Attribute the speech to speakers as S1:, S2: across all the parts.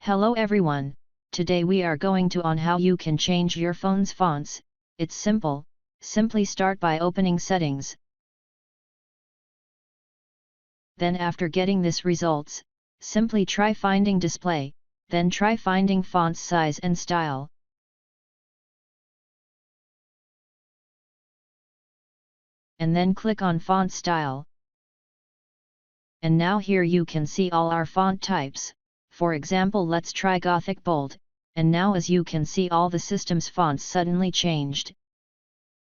S1: Hello everyone, today we are going to on how you can change your phone's fonts. It's simple, simply start by opening settings. Then after getting this results, simply try finding display, then try finding font size and style. And then click on font style. And now here you can see all our font types. For example, let's try Gothic Bold, and now as you can see all the system's fonts suddenly changed.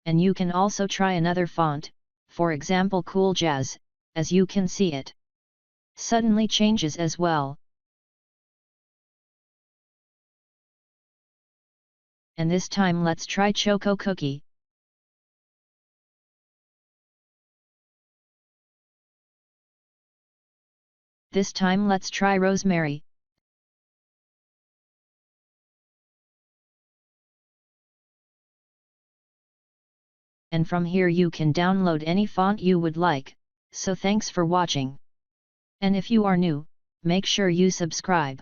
S1: And you can also try another font, for example Cool Jazz, as you can see it suddenly changes as well. And this time let's try Choco Cookie. This time let's try Rosemary. And from here you can download any font you would like. So thanks for watching. And if you are new, make sure you subscribe.